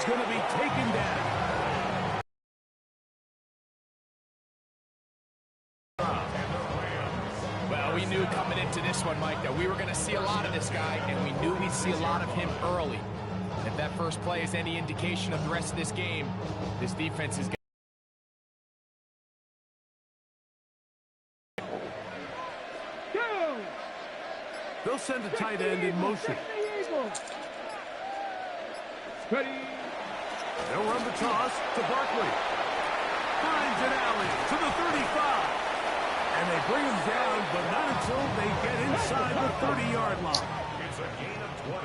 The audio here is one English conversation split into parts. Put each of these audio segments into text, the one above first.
going to be taken down. Well, we knew coming into this one, Mike, that we were going to see a lot of this guy, and we knew we'd see a lot of him early. If that first play is any indication of the rest of this game, this defense is They'll send a tight end in motion. Ready. They'll run the toss to Barkley. Finds an alley to the 35. And they bring him down, but not until they get inside the 30-yard line.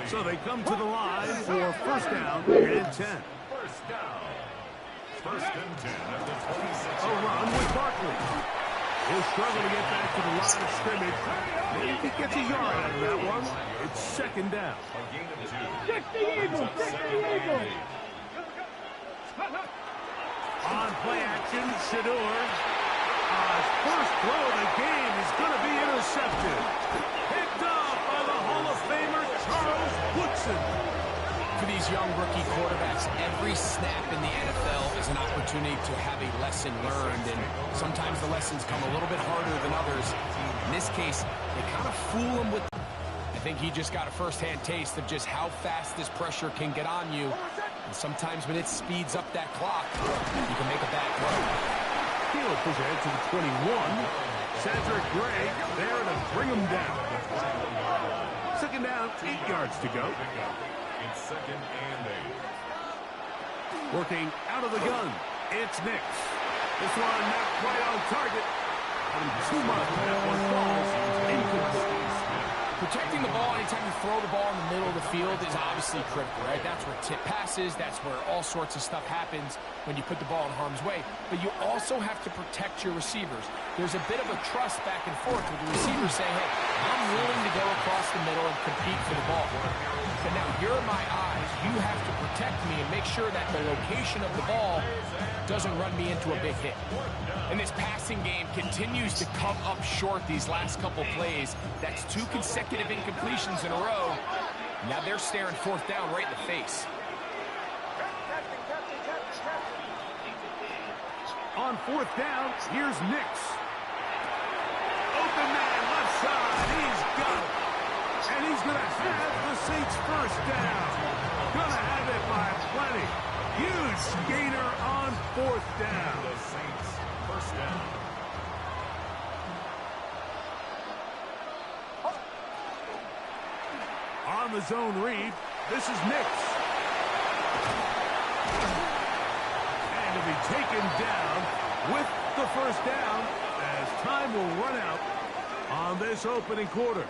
So they come to the line for first down and 10. First down. First and 10 at the 26. A run with Barkley. He'll struggle to get back to the line of scrimmage. Maybe he gets a yard out of that one. It's second down. A gain of 2. Kick the Eagle! Kick the Eagle! On play action, Shador. First throw of the game is going to be intercepted. Picked up by the Hall of Famer, Charles Woodson. For these young rookie quarterbacks, every snap in the NFL is an opportunity to have a lesson learned, and sometimes the lessons come a little bit harder than others. In this case, they kind of fool him with... I think he just got a first-hand taste of just how fast this pressure can get on you, and sometimes when it speeds up that clock, you can make a bad throw. He'll push ahead to the 21. Cedric Gray there to bring him down. Second down, 8 yards to go. It's second and 8. Working out of the gun, it's Nix. This one not quite on target. Too much. That one falls incomplete. Protecting the ball anytime you throw the ball in the middle of the field is obviously critical, right? That's where tip passes, that's where all sorts of stuff happens when you put the ball in harm's way. But you also have to protect your receivers. There's a bit of a trust back and forth with the receiver saying, hey, I'm willing to go across the middle and compete for the ball. But now you're my eyes. You have to protect me and make sure that the location of the ball doesn't run me into a big hit. And this passing game continues to come up short these last couple plays. That's 2 consecutive incompletions in a row. Now they're staring fourth down right in the face. On fourth down, here's Nix. Open man, left side, he's got it. And he's going to have the Saints first down. Going to have it by plenty. Huge gainer on fourth down. The Saints first down. On the zone read, this is Nix. And to be taken down with the first down as time will run out on this opening quarter.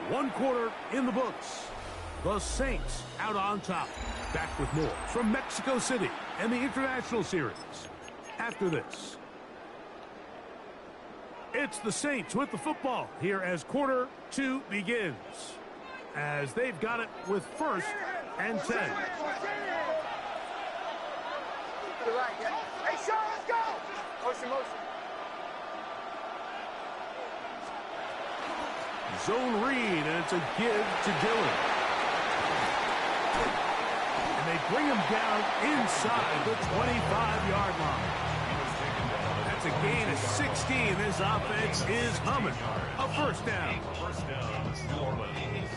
One quarter in the books. The Saints out on top. Back with more from Mexico City and the International Series. After this, it's the Saints with the football here as quarter 2 begins. As they've got it with first and 10. Hey, Sean, let's go! Motion, motion. Zone read, and it's a give to Dillon. And they bring him down inside the 25-yard line. That's a gain of 16. This offense is humming. A first down. First down, New Orleans.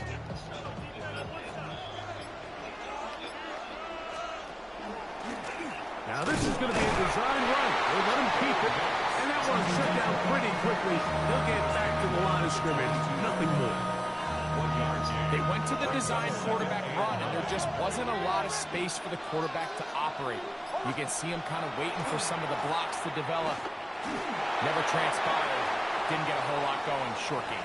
Now this is going to be a design run. They'll let him keep it. And that one's shut down pretty quickly. They'll get back to the line of scrimmage. Nothing more. They went to the design quarterback run, and there just wasn't a lot of space for the quarterback to operate. You can see him kind of waiting for some of the blocks to develop. Never transpired. Didn't get a whole lot going. Short game.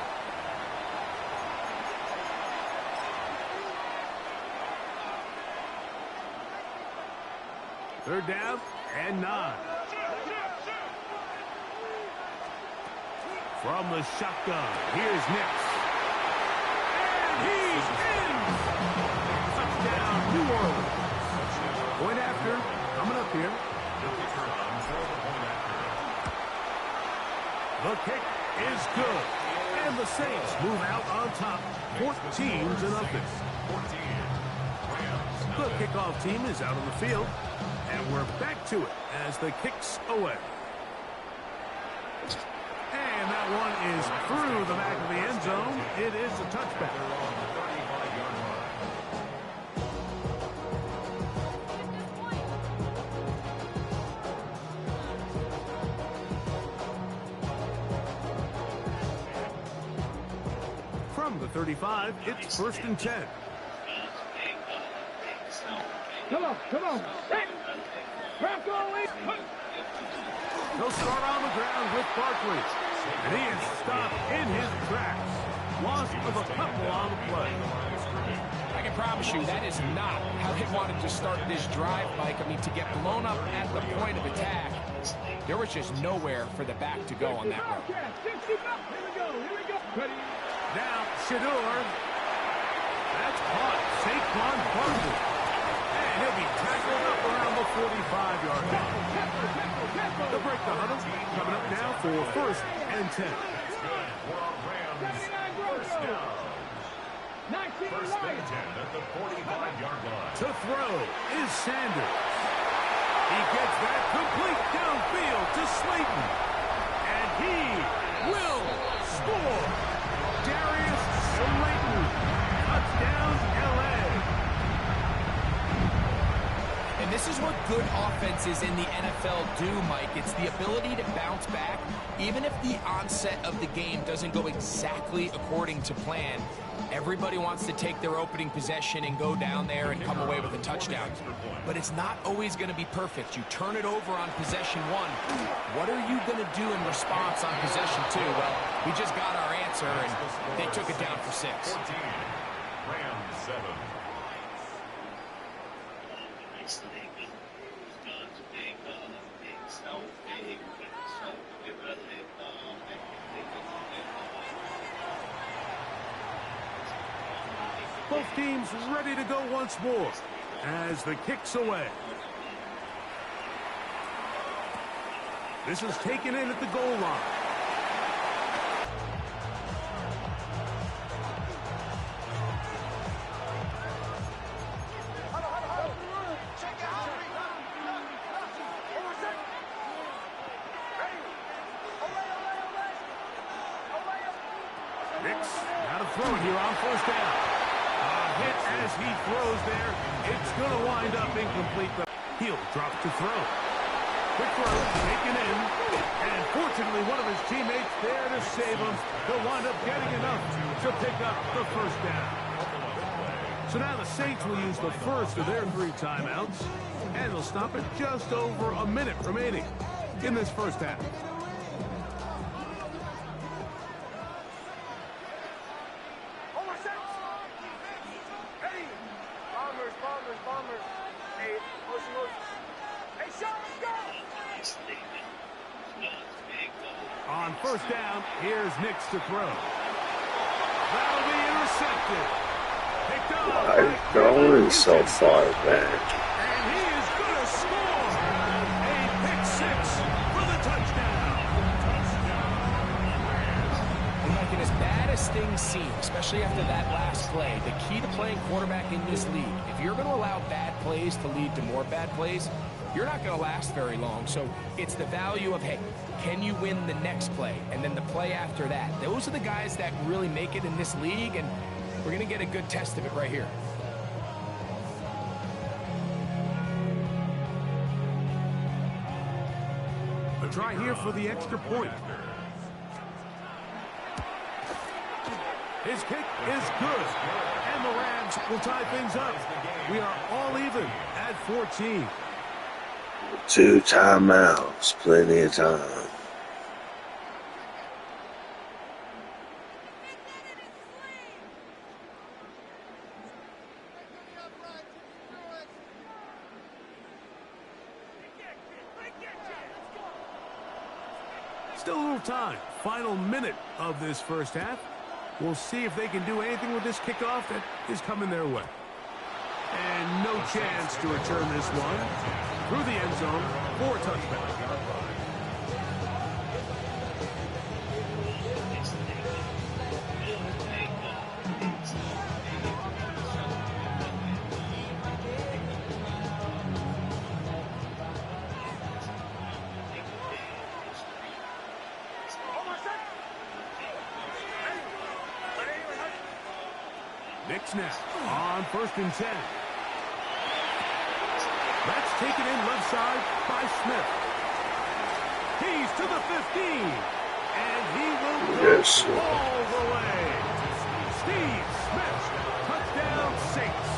Third down and 9. From the shotgun, here's Nix. And he's in! Touchdown, New Orleans. Point after, coming up here. The kick is good. And the Saints move out on top, 14-0. The kickoff team is out on the field, and we're back to it as the kick's away. And that one is through the back of the end zone. It is a touchback. From the 35, it's 1st and 10. Come on. He'll start on the ground with Barkley. And he is stopped in his tracks. Loss of a couple on the play. I can promise you that is not how they wanted to start this drive, Mike. I mean, to get blown up at the point of attack, there was just nowhere for the back to go on that run. Here we go. Ready? Now, Shador. That's caught. Saquon Barkley. And he'll be tackled up around the 45-yard line. They'll break the huddle. Coming up now for 1st and 10. 79 Broncos. 19 First and 10 at the 45-yard line. To throw is Sanders. He gets that complete downfield to Slayton. And he will score. Darius Slayton. Touchdown, L.A. And this is what good offenses in the NFL do, Mike. It's the ability to bounce back. Even if the onset of the game doesn't go exactly according to plan, everybody wants to take their opening possession and go down there and come away with a touchdown. But it's not always going to be perfect. You turn it over on possession 1. What are you going to do in response on possession 2? Well, we just got our answer, and they took it down for 6. 14, Rams 7. Both teams ready to go once more as the kick's away. This is taken in at the goal line. Nix, now to throw it here on 1st down. Hit as he throws there. It's going to wind up incomplete. Heel drops to throw. Quick throw, taken in. And fortunately, one of his teammates there to save him. He'll wind up getting enough to pick up the 1st down. So now the Saints will use the first of their 3 timeouts. And they'll stop it just over a minute remaining in this 1st half. Bombers. Hey, motion. Hey, Sean, let's go! On 1st down, here's Nix to throw. That'll be intercepted. Picked up. Why going so far back? And he is going to score. A pick 6 for the touchdown. And like, as bad as things seem, especially after that last play, the key to playing quarterback in this league, if you're going to allow bad plays to lead to more bad plays, you're not going to last very long. So it's the value of, hey, can you win the next play? And then the play after that. Those are the guys that really make it in this league, and we're going to get a good test of it right here. A try here for the extra point. His kick is good. And the Rams will tie things up. We are all even at 14. 2 timeouts, plenty of time. Still a little time. Final minute of this 1st half. We'll see if they can do anything with this kickoff that is coming their way. And no chance to return this one through the end zone for a touchback. Nick snap on 1st and 10. That's taken in left side by Smith. He's to the 15. And he will go Yes, sir. all the way. Steve Smith, touchdown Saints.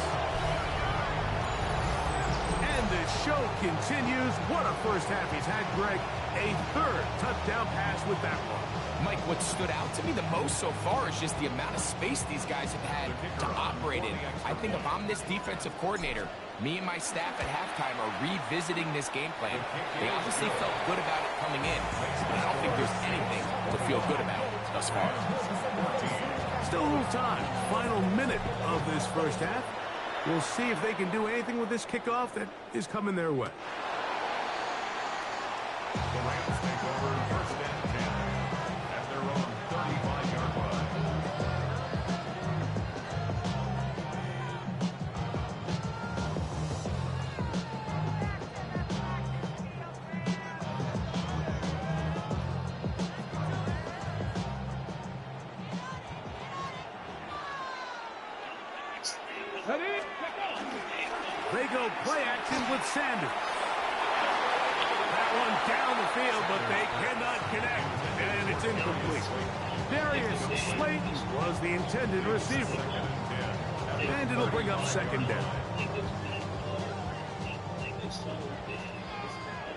And the show continues. What a first half he's had, Greg. A 3rd touchdown pass with that one. Mike, what stood out to me the most so far is just the amount of space these guys have had to operate in. I think if I'm this defensive coordinator, me and my staff at halftime are revisiting this game plan. They obviously felt good about it coming in, but I don't think there's anything to feel good about thus far. Still a little time. Final minute of this first half. We'll see if they can do anything with this kickoff that is coming their way. The Rams take over 1st and 10 at their own 35-yard line. Ready? They go play action with Sanders. That one down the field, but they cannot connect, and it's incomplete. Darius Slayton was the intended receiver. And it'll bring up 2nd down.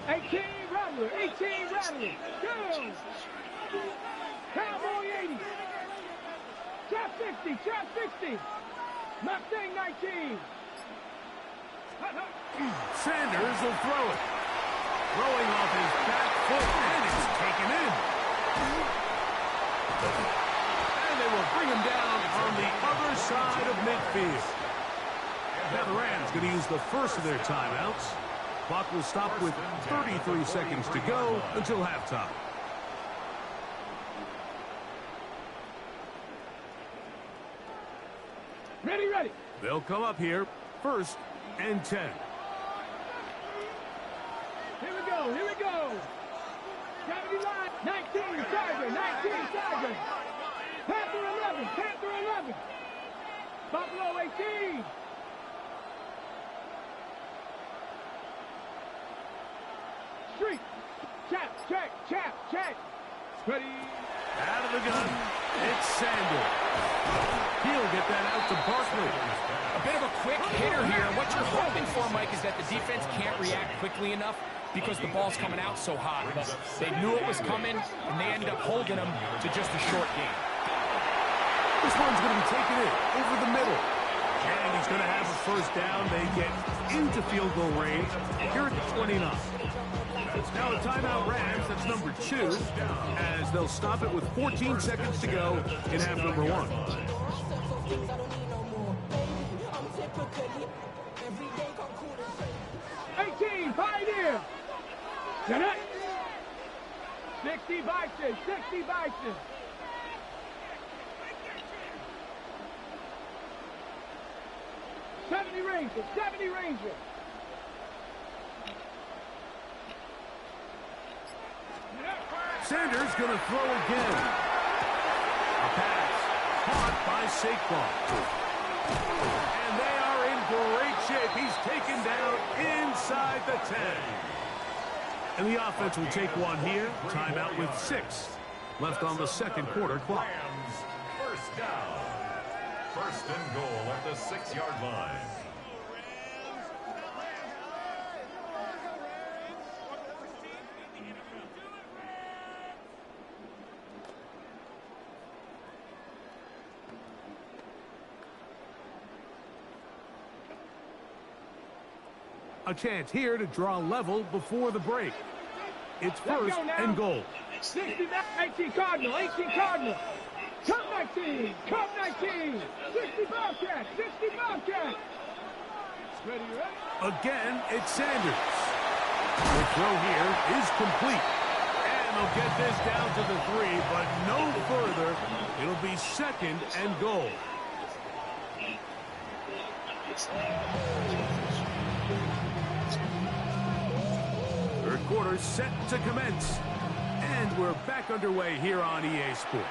18 Rattler, 18 Rattler. Go! Cowboy 80. Trap 60, trap 60. Mustang 19. Sanders will throw it. Throwing off his back foot, and it's taken in. And they will bring him down on the other side of midfield. Now the Rams going to use the first of their timeouts. Clock will stop with 33 seconds to go until halftime. Ready, ready. They'll come up here, 1st and 10. Here we go, here we go. Gravity line, 19, Tiger, 19, Tiger. Panther 11, Panther 11. Buffalo 18. Street, check. Ready. Out of the gun, it's Sanders. He'll get that out to Barkley. A bit of a quick hitter here. What you're hoping for, Mike, is that the defense can't react quickly enough because the ball's coming out so hot. But they knew it was coming, and they ended up holding them to just a short game. This one's going to be taken in over the middle. And he's going to have a 1st down. They get into field goal range here at the 29. Now a timeout Rams, that's number 2, as they'll stop it with 14 seconds to go in half number 1. 18, Pioneer. Connect. 60 Bison, 60 Bison. Ranger, 70 Ranger. Sanders going to throw again. A pass caught by Saquon. And they are in great shape. He's taken down inside the 10. And the offense will take one here. Timeout with 6 left on the second quarter clock. Rams, 1st down. 1st and goal at the 6-yard line. A chance here to draw level before the break. It's 1st and goal. 60, 18 Cardinal, 18 Cardinal. Cup 19, Cup 19. 60 Bobcat, 60 Bobcat. Ready, ready? Again, it's Sanders. The throw here is complete. And they'll get this down to the 3, but no further. It'll be 2nd and goal. Third quarter set to commence. And we're back underway here on EA Sports.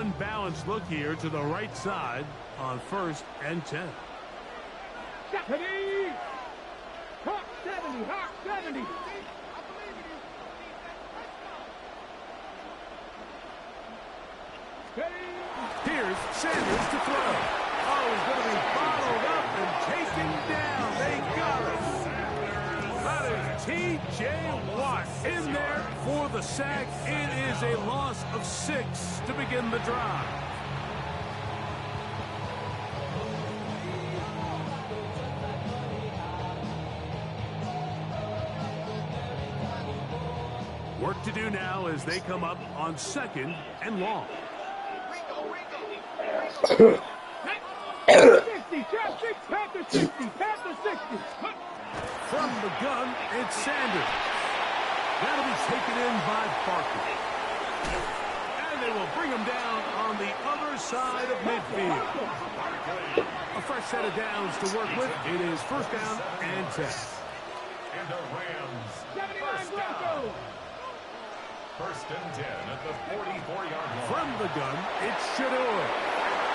unbalanced look here to the right side on 1st and 10. Stephanie! Hawk 70, Hawk 70. Here's Sanders to throw. Oh, he's going to be bottled up and taken down. They got him. That is T.J. Watt in there for the sack. It is a loss of 6 to begin the drive. Work to do now as they come up on 2nd and long. 60, Panther 60, Panther 60. From the gun, it's Sanders. That'll be taken in by Barkley. And they will bring him down on the other side of midfield. A fresh set of downs to work with. It is 1st down and 10. And the Rams. 79 Broncos. 1st and 10 at the 44-yard line. From the gun, it's Shador.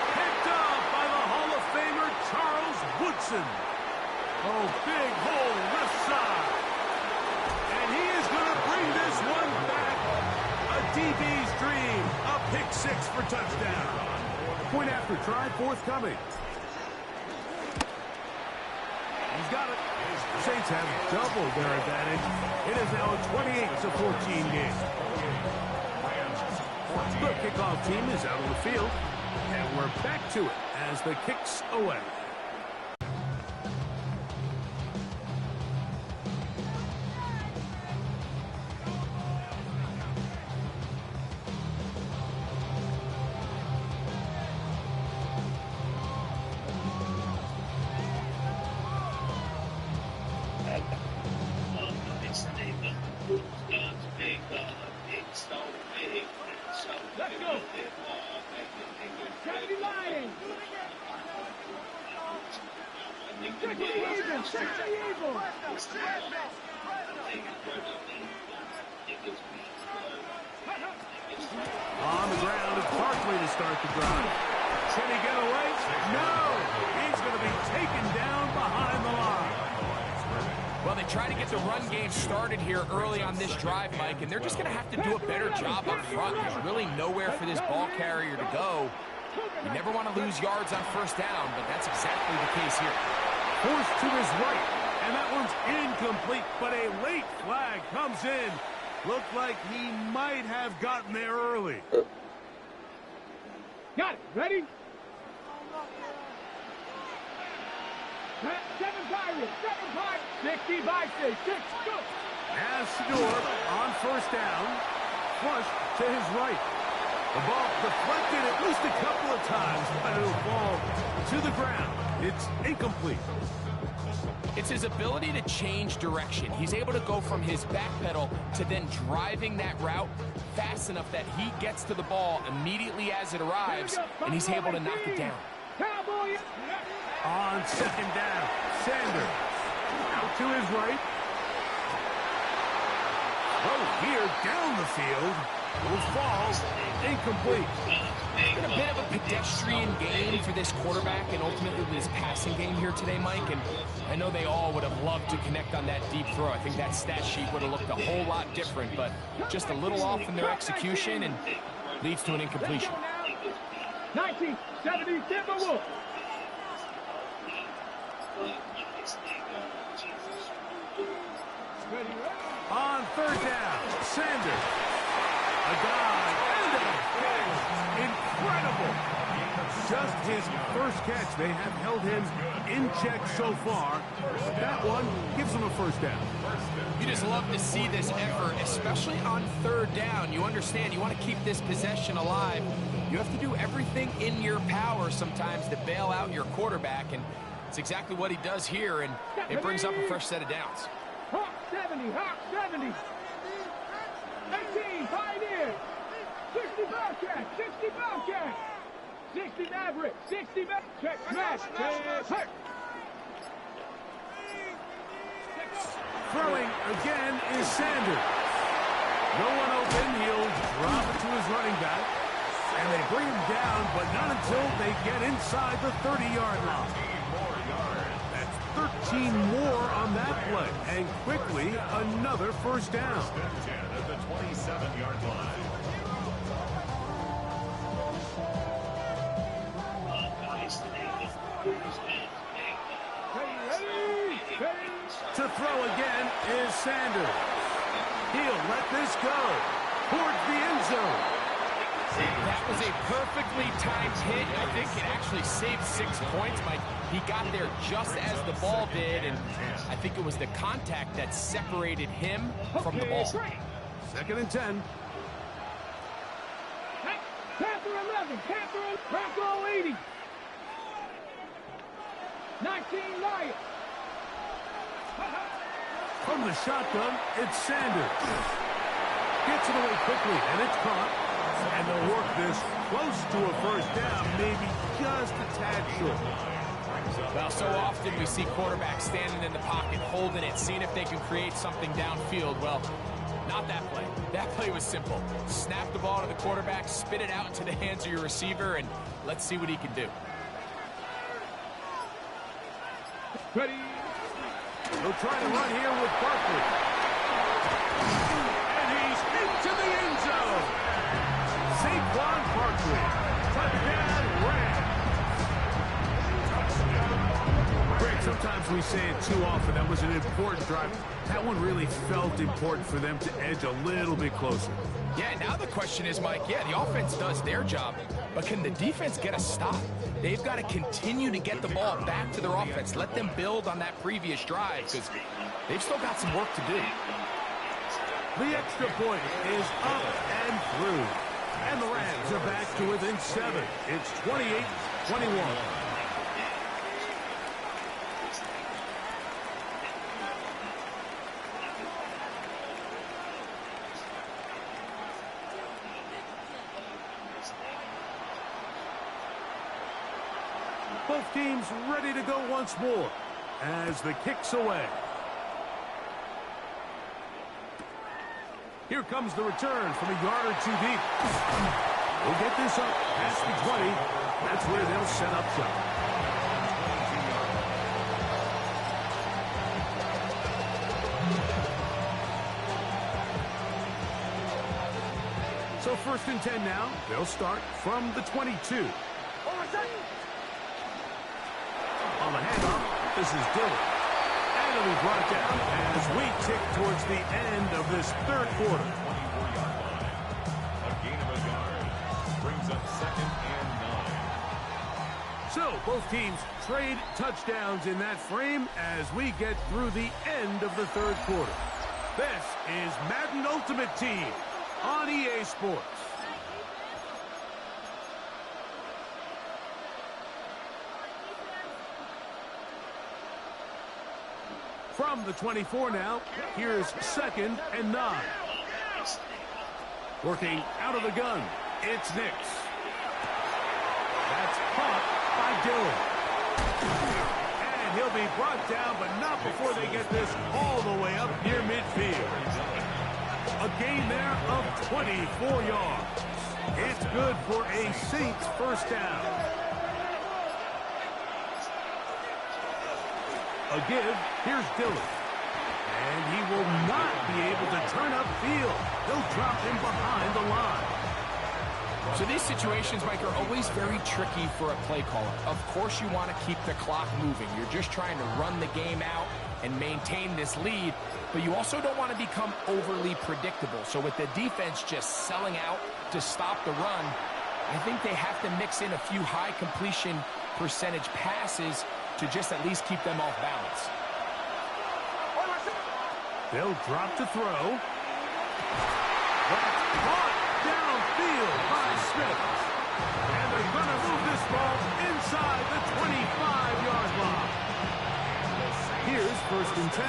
Picked up by the Hall of Famer Charles Woodson. Oh, big hole left side. And he is going to bring this one back. A DB's dream. A pick 6 for touchdown. Point after try forthcoming. He's got it. Saints have doubled their advantage. It is now a 28-14 game. The kickoff team is out on the field, and we're back to it as the kick's away. Let's go. 70 Lions. 60 even, 60 even. On the ground, it's Barkley to start the drive. Can he get away? No! He's going to be taken down behind the line. Well, they try to get the run game started here early on this drive, Mike, and they're just going to have to do a better job up front. There's really nowhere for this ball carrier to go. You never want to lose yards on 1st down, but that's exactly the case here. Forced to his right, and that one's incomplete, but a late flag comes in. Looked like he might have gotten there early. Got it. Ready? 7 Pirates, 7 Pirates, 60 by 6, 6, go. As Shador on 1st down, flushed to his right. The ball deflected at least a couple of times, but it'll fall to the ground. It's incomplete. It's his ability to change direction. He's able to go from his back pedal to then driving that route fast enough that he gets to the ball immediately as it arrives, and he's able to knock it down. Cowboy. On 2nd down, Sanders out to his right. Oh, here down the field. Will fall incomplete. It's been a bit of a pedestrian game for this quarterback and ultimately this passing game here today, Mike. And I know they all would have loved to connect on that deep throw. I think that stat sheet would have looked a whole lot different, but just a little off in their execution and leads to an incompletion. 1970 Timberwolves. On 3rd down, Sanders. A dive and a catch. Incredible. Just his 1st catch. They have held him in check so far. That one gives him a 1st down. You just love to see this effort, especially on 3rd down. You understand you want to keep this possession alive. You have to do everything in your power sometimes to bail out your quarterback, and it's exactly what he does here, and it brings up a fresh set of downs. Hawk 70, Hawk 70. 18, Pioneer. 60 Bobcat, 60 Bobcat. 60 Maverick, 60 Maverick. Check, smash, check. Throwing again is Sanders. No one open. He'll drop it to his running back. And they bring him down, but not until they get inside the 30-yard line. That's 13 more on that play. And quickly, another first down. 10 at the 27-yard line. To throw again is Sanders. He'll let this go towards the end zone. That was a perfectly timed hit. I think it actually saved 6 points. Mike, he got there just as the ball did, and I think it was the contact that separated him from the ball. Second and 10. Panther 11, Panther, Bronco 80. 19 Lions. From the shotgun, it's Sanders. Gets it away quickly, and it's caught. And they'll work this close to a first down, maybe just a tad short. Well, so often we see quarterbacks standing in the pocket, holding it, seeing if they can create something downfield. Well, not that play. That play was simple. Snap the ball to the quarterback, spit it out into the hands of your receiver, and let's see what he can do. Ready. He'll try to run here with Barkley. And he's into the end zone. Saquon Barkley. Touchdown, Rams. Greg, sometimes we say it too often. That was an important drive. That one really felt important for them to edge a little bit closer. Yeah, now the question is, Mike, yeah, the offense does their job, but can the defense get a stop? They've got to continue to get the ball back to their offense. Let them build on that previous drive, because they've still got some work to do. The extra point is up and through. And the Rams are back to within 7. It's 28-21. Both teams ready to go once more as the kick's away. Here comes the return from a yard or two deep. We'll get this up past the 20. That's where they'll set up shop. So first and 10 now. They'll start from the 22. On the handoff, this is Dillon. And it'll be brought down as we tick towards the end of this third quarter. 24-yard line. A gain of a yard. Brings up 2nd and 9. So both teams trade touchdowns in that frame as we get through the end of the third quarter. This is Madden Ultimate Team on EA Sports. From the 24 now, here's 2nd and 9. Working out of the gun, it's Nix. That's caught by Dillon. And he'll be brought down, but not before they get this all the way up near midfield. A gain there of 24 yards. It's good for a Saints first down. A give, here's Dillon. And he will not be able to turn upfield. They'll drop him behind the line. So these situations, Mike, are always very tricky for a play caller. Of course you want to keep the clock moving. You're just trying to run the game out and maintain this lead, but you also don't want to become overly predictable. So with the defense just selling out to stop the run, I think they have to mix in a few high completion percentage passes to just at least keep them off balance. They'll drop to throw. That's caught downfield by Smith. And they're going to move this ball inside the 25-yard line. Here's 1st and 10.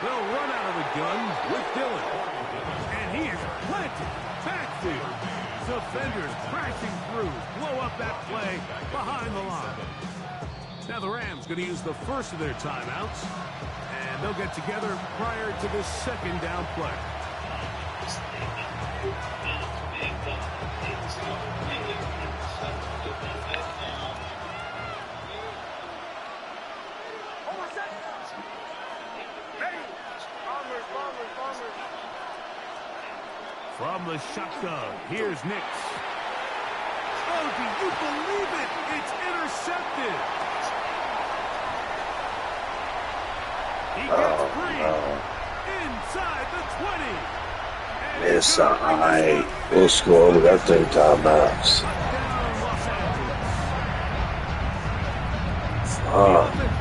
They'll run out of the gun with Dillon. And he is planted backfield. Defenders crashing through, blow up that play behind the line. Now the Rams going to use the first of their timeouts, and they'll get together prior to the 2nd down play. From the shotgun, here's Nix. Oh, do you believe it? It's intercepted. He gets free. Inside the 20. It's alright. We'll score. We got 3 timeouts.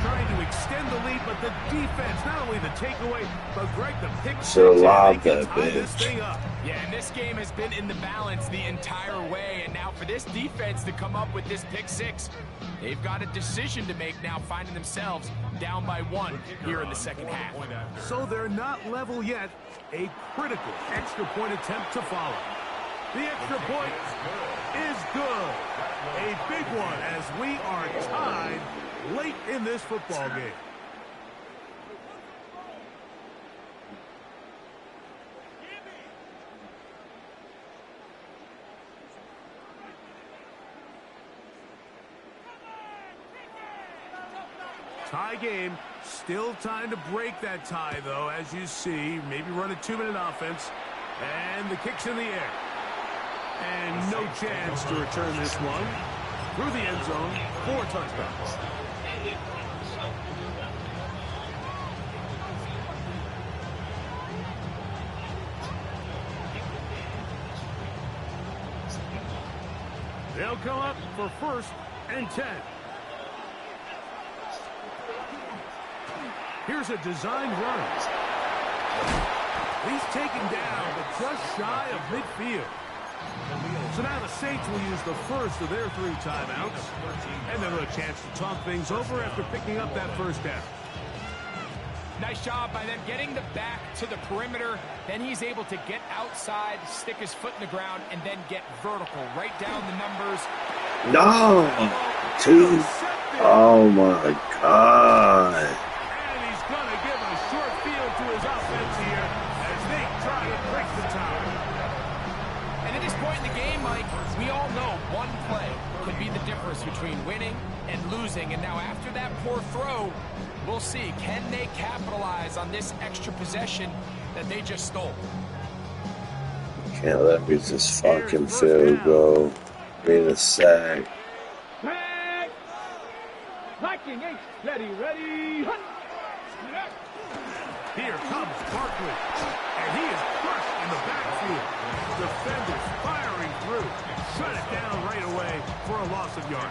Trying to extend the lead, but the defense, not only the takeaway, but Greg, the pick So six, loud they can that tie this bitch. thing up. Yeah, and this game has been in the balance the entire way, and now for this defense to come up with this pick 6, they've got a decision to make now, finding themselves down by 1 here in the second half. So they're not level yet. A critical extra point attempt to follow. The extra point is good. A big one as we are tied late in this football game. Tie game. Still time to break that tie, though, as you see. Maybe run a 2-minute offense. And the kick's in the air. And no chance to return this one. Through the end zone, 4 touchdowns. They'll come up for 1st and 10. Here's a designed run. He's taken down, but just shy of midfield. So now the Saints will use the first of their 3 timeouts. And they'll have a chance to talk things over after picking up that first down. Nice job by them getting the back to the perimeter. Then he's able to get outside, stick his foot in the ground, and then get vertical. Right down the numbers. No! 2. Oh my God. And he's going to give a short field to his offense here as they try to break the tie. And at this point in the game, Mike, we all know one play can be the difference between winning and losing. And now after that poor throw, we'll see, can they capitalize on this extra possession that they just stole? Can't let me just fucking field goal. Being a sack. Back. Viking H. Ready, hunt. Here comes Barkley. And he is crushed in the backfield. Defenders firing through. Shut it down right away for a loss of yard.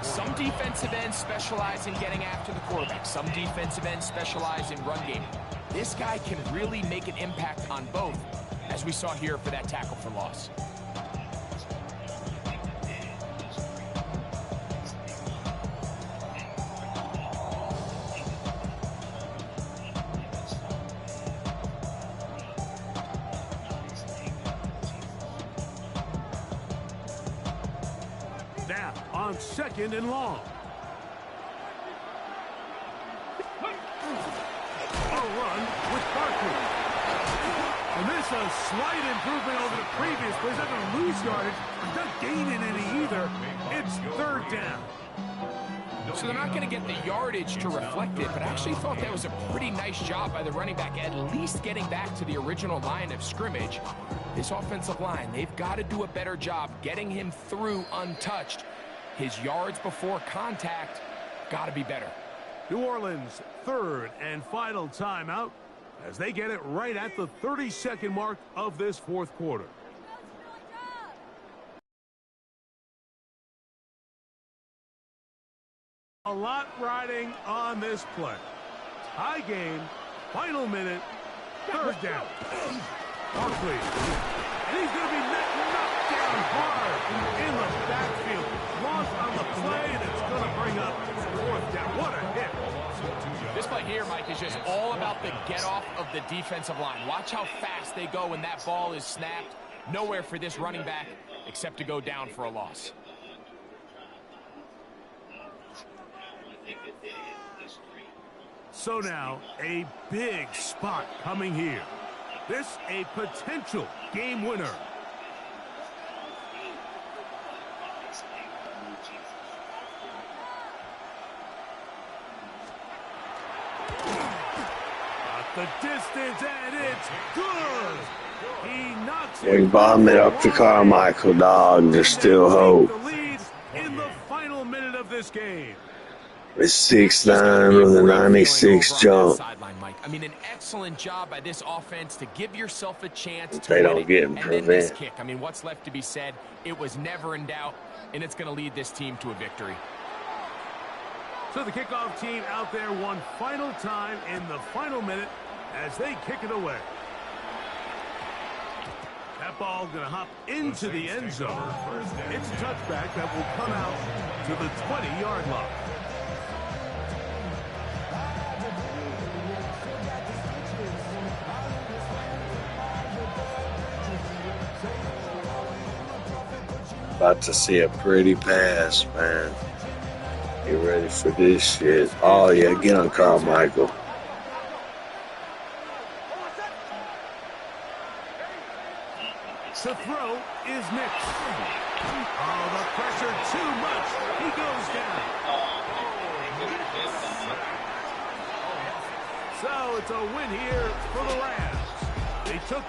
Some defensive ends specialize in getting after the quarterback. Some defensive ends specialize in run game. This guy can really make an impact on both, as we saw here for that tackle for loss. Now on 2nd and long. A run with Barkley. And this is a slight improvement over the previous play. He's not going to lose yardage. He's not gaining any either. It's 3rd down. So they're not going to get the yardage to reflect it, but I actually thought that was a pretty nice job by the running back, at least getting back to the original line of scrimmage. This offensive line, they've got to do a better job getting him through untouched. His yards before contact got to be better. New Orleans, 3rd and final timeout as they get it right at the 30-second mark of this 4th quarter. A lot riding on this play. Tie game, final minute, 3rd down. Barkley. And he's going to be knocked down hard in the backfield. Lost on the play, and it's going to bring up 4th down. What a hit. This play here, Mike, is just all about the get-off of the defensive line. Watch how fast they go when that ball is snapped. Nowhere for this running back except to go down for a loss. So now, a big spot coming here. This a potential game winner. The distance, and it's good. He knocks We bomb it up to Carmichael, dog. There's still hope. The lead in the final minute of this game. It's 6'9" with a 96 jump. Sideline, Mike. I mean, an excellent job by this offense to give yourself a chance to They win don't it. get him And then this prevent. kick. I mean, what's left to be said? It was never in doubt, and it's going to lead this team to a victory. So the kickoff team out there one final time in the final minute as they kick it away. That ball going to hop into the end zone. It's a touchback that will come out to the 20-yard line. About to see a pretty pass, man. Get ready for this shit. Oh, yeah, get on Carmichael. The throw is mixed. Oh, the pressure too much. He goes down. So it's a win here for the Rams. They took